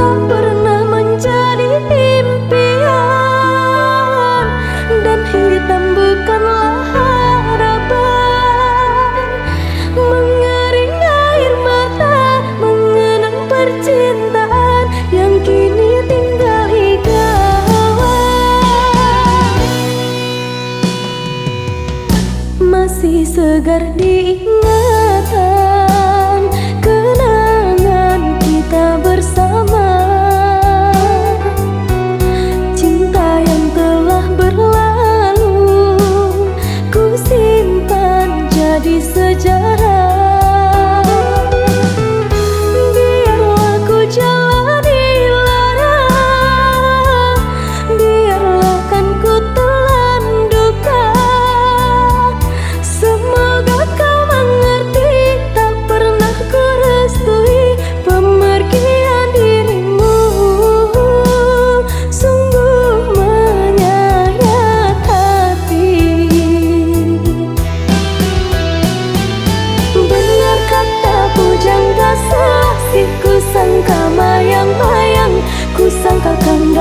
tak pernah menjadi impian, dan hitam bukanlah harapan. Mengering air mata mengenang percintaan yang kini tinggal ingatan. Masih segar diingatan kenangan kita bersama, cinta yang telah berlalu ku simpan jadi sejarah. Biarlah ku jalani lara, biarlah kan ku telan duka. Semoga kau mengerti, tak pernah ku restui pemergian dirimu. Sungguh menyayat hati. Benar kata pujangga, selasih ku sangka mayang-mayang, ku sangkakan